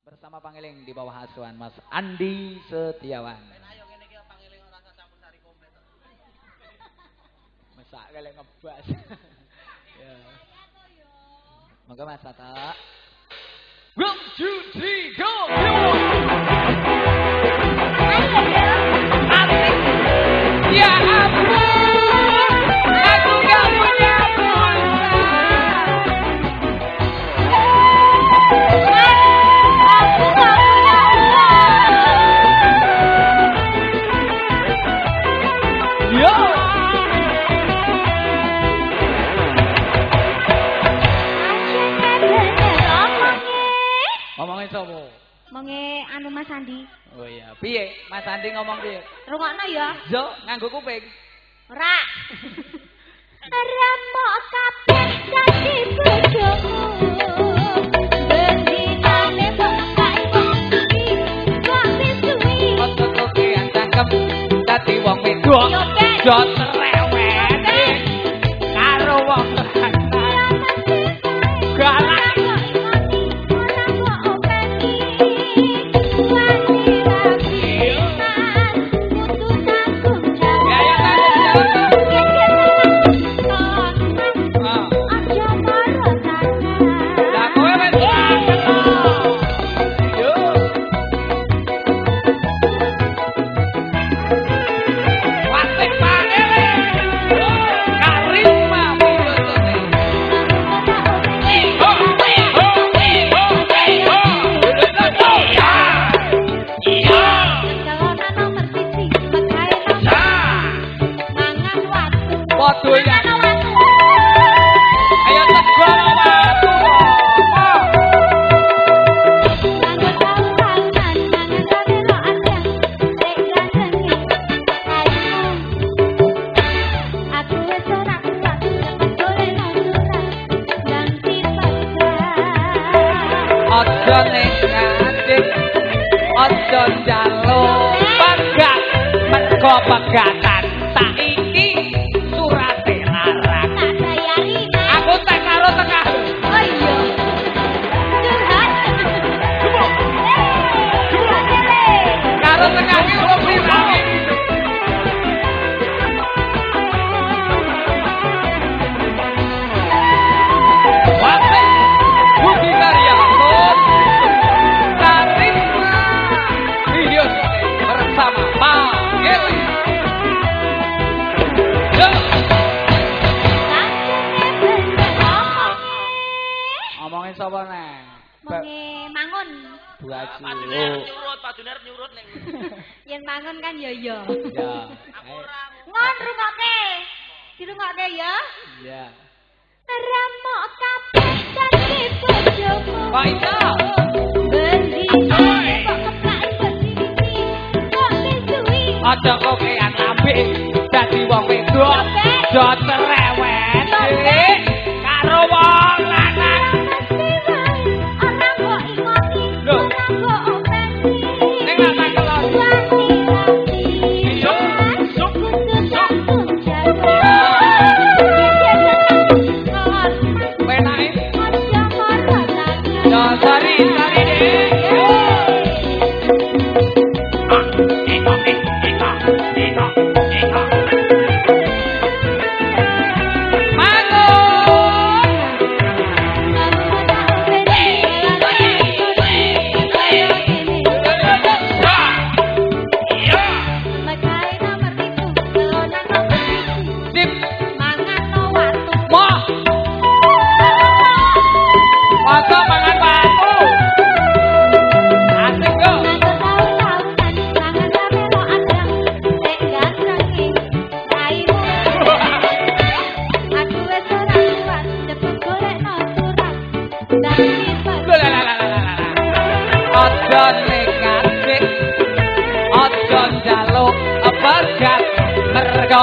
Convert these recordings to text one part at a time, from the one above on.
bersama Pangeling di bawah asuhan Mas Andi Setiawan. Masak kali ngebas. Ya. Monggo Mas Tata. 1, 2, 3, go! Ya ampun, aku gak punya pulsa. Aku gak punya uang. Yo. Ngomongin sopo? Monge anu Mas Andi. Oh iya, piye? Mas Andi ngomong piye? Rungokno ya. Yo, nganggo kuping. Ora. Remok kabeh dadi bojomu. Bendinane bengkai bengki. Kok suwi. Otot kokean cangkem dadi wong wedok. Yo cerewet. Karo wong lanang. Galak. Pegatan tak iki surate larang tak bayari aku tak karo tengah oh iya karo tengah iki kok pirang Wate Budi Karya Karisma video bersama Pangeling. Ngomongin sapa neh? Monge mangun. Bu Haji. Nyurut, padune arep nyurut ning. Yen mangun kan ya ya. Ya. Ngon rungokke. Dirungokke ya. Iya. Remok kabeh dadi bojomu. Kok iso? Bendi kok keplak berdiri. Kok suwi. Aja kokean apik dadi wong wedok. Jo cerewet. Karo wong lanang.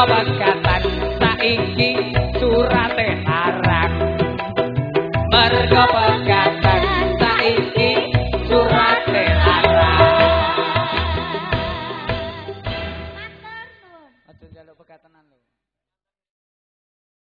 Pegatan saiki surate larang merga